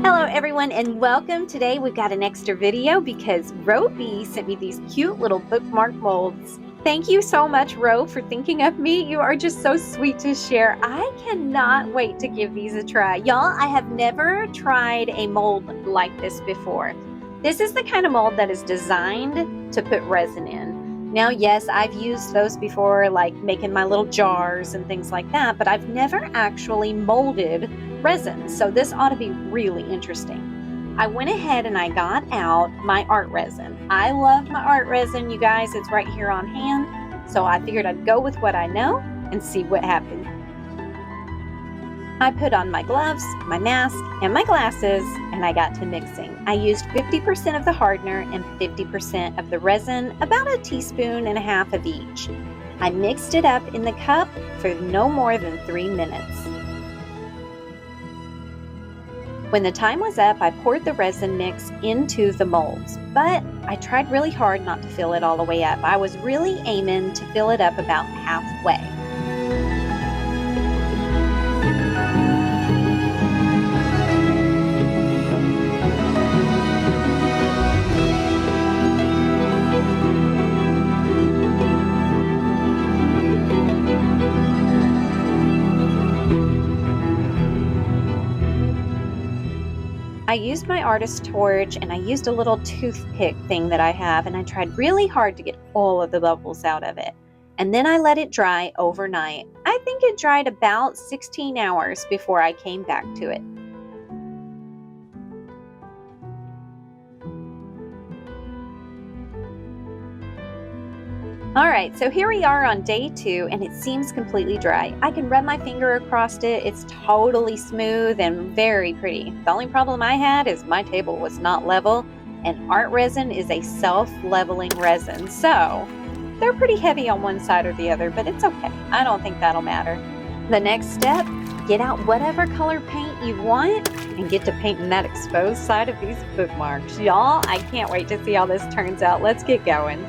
Hello everyone and welcome. Today we've got an extra video because Roby sent me these cute little bookmark molds. Thank you so much, Ro, for thinking of me. You are just so sweet to share. I cannot wait to give these a try. Y'all, I have never tried a mold like this before. This is the kind of mold that is designed to put resin in. Now, yes, I've used those before, like making my little jars and things like that, but I've never actually molded resin, so this ought to be really interesting. I went ahead and I got out my art resin. I love my art resin, you guys. It's right here on hand, so I figured I'd go with what I know and see what happened. I put on my gloves, my mask, and my glasses, and I got to mixing. I used 50% of the hardener and 50% of the resin, about 1.5 teaspoons of each. I mixed it up in the cup for no more than 3 minutes. When the time was up, I poured the resin mix into the molds, but I tried really hard not to fill it all the way up. I was really aiming to fill it up about halfway. I used my artist torch and I used a little toothpick thing that I have, and I tried really hard to get all of the bubbles out of it. And then I let it dry overnight. I think it dried about 16 hours before I came back to it. Alright, so here we are on day 2 and it seems completely dry. I can rub my finger across it. It's totally smooth and very pretty. The only problem I had is my table was not level, and art resin is a self-leveling resin, so they're pretty heavy on one side or the other, but it's okay. I don't think that'll matter. The next step, get out whatever color paint you want and get to painting that exposed side of these bookmarks. Y'all, I can't wait to see how this turns out. Let's get going.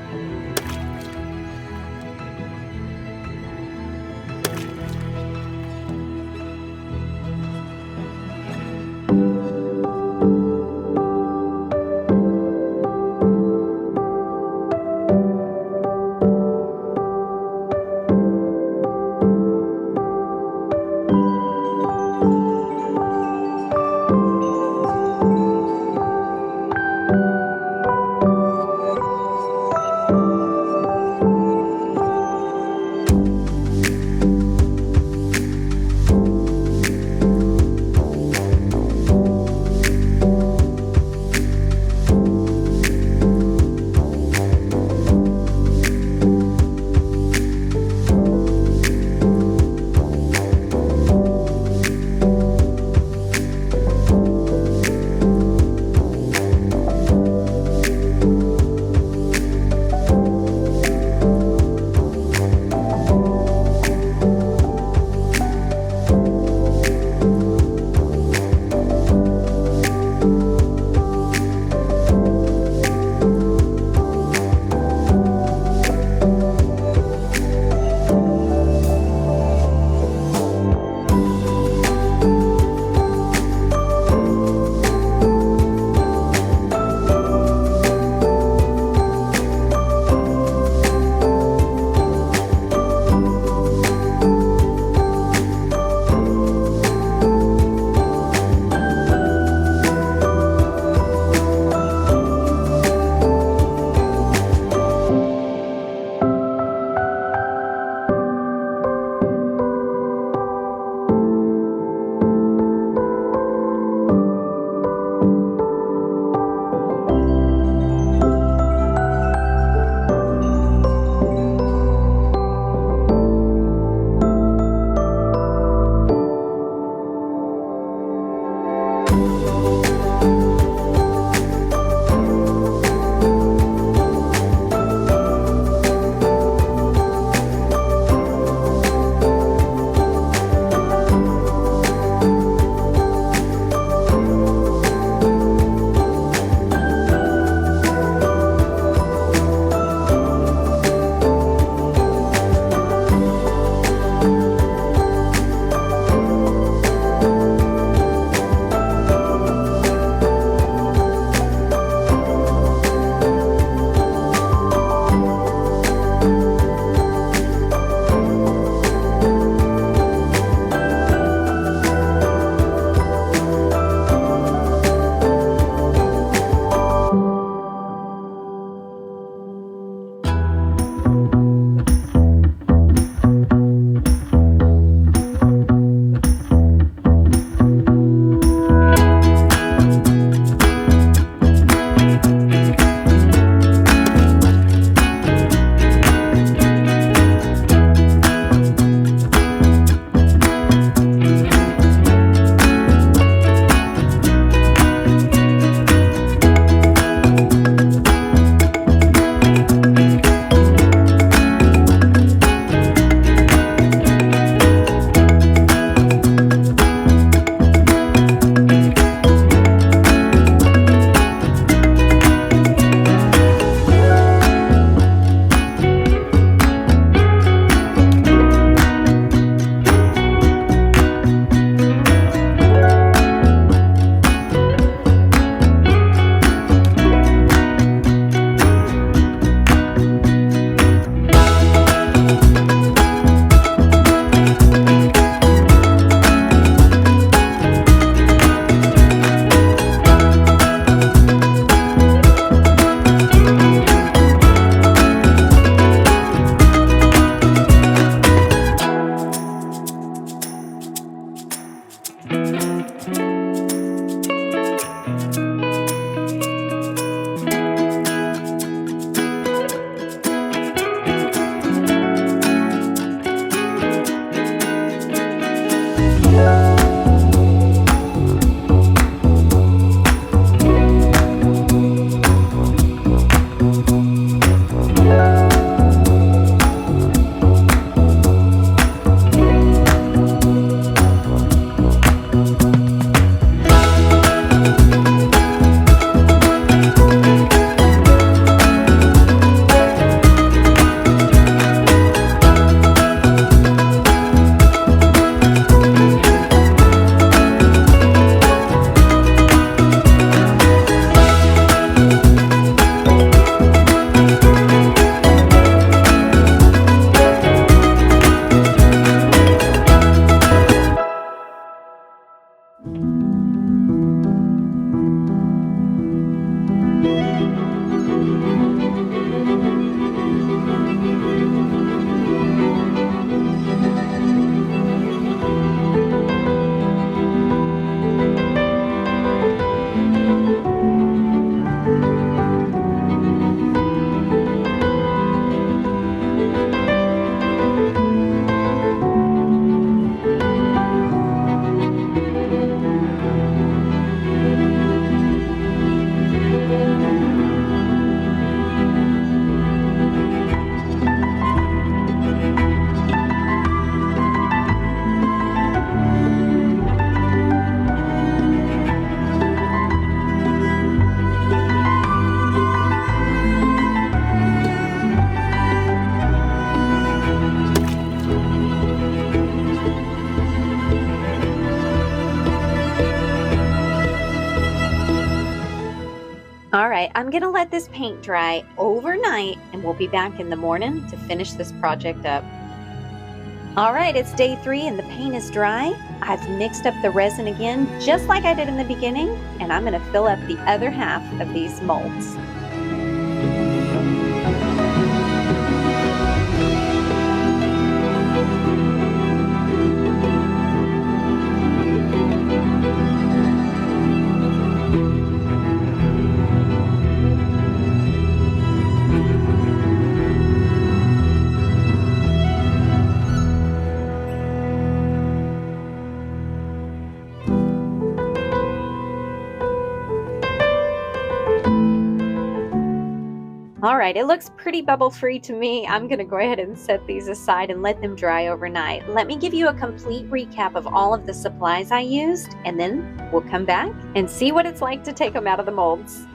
All right, I'm gonna let this paint dry overnight and we'll be back in the morning to finish this project up. All right, it's day 3 and the paint is dry. I've mixed up the resin again, just like I did in the beginning, and I'm gonna fill up the other half of these molds. All right, it looks pretty bubble-free to me. I'm gonna go ahead and set these aside and let them dry overnight. Let me give you a complete recap of all of the supplies I used, and then we'll come back and see what it's like to take them out of the molds.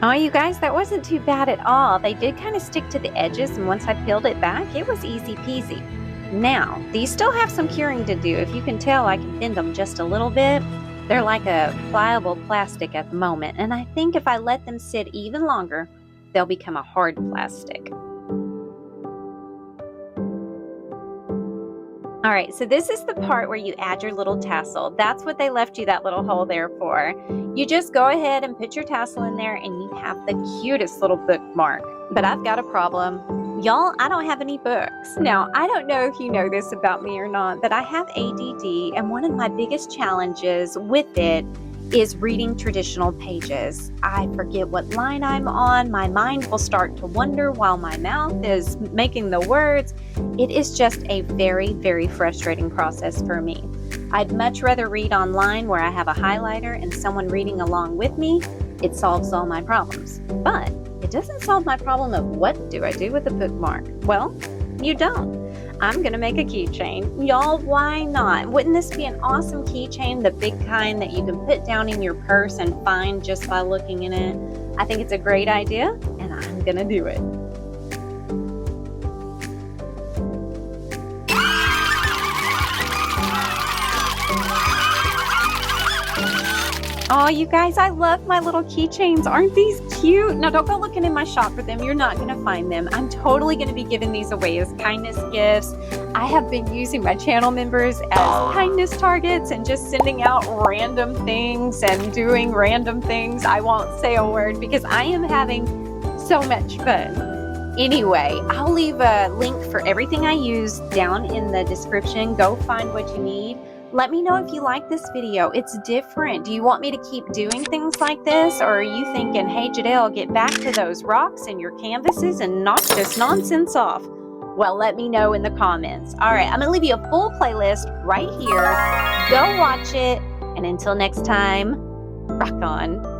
Oh, you guys, that wasn't too bad at all. They did kind of stick to the edges, and once I peeled it back, it was easy peasy. Now, these still have some curing to do. If you can tell, I can bend them just a little bit. They're like a pliable plastic at the moment, and I think if I let them sit even longer, they'll become a hard plastic. All right, so this is the part where you add your little tassel. That's what they left you that little hole there for. You just go ahead and put your tassel in there and you have the cutest little bookmark. But I've got a problem. Y'all, I don't have any books. Now, I don't know if you know this about me or not, but I have ADD, and one of my biggest challenges with it is reading traditional pages. I forget what line I'm on. My mind will start to wander while my mouth is making the words. It is just a very, very frustrating process for me. I'd much rather read online where I have a highlighter and someone reading along with me. It solves all my problems. But it doesn't solve my problem of what do I do with a bookmark? Well, you don't. I'm gonna make a keychain. Y'all, why not? Wouldn't this be an awesome keychain, the big kind that you can put down in your purse and find just by looking in it? I think it's a great idea, and I'm gonna do it. Oh, you guys, I love my little keychains. Aren't these cute? Now, don't go looking in my shop for them. You're not going to find them. I'm totally going to be giving these away as kindness gifts. I have been using my channel members as kindness targets and just sending out random things and doing random things. I won't say a word because I am having so much fun. Anyway, I'll leave a link for everything I use down in the description. Go find what you need. Let me know if you like this video. It's different. Do you want me to keep doing things like this? Or are you thinking, hey, JaDeL, get back to those rocks and your canvases and knock this nonsense off? Well, let me know in the comments. All right, I'm going to leave you a full playlist right here. Go watch it. And until next time, rock on.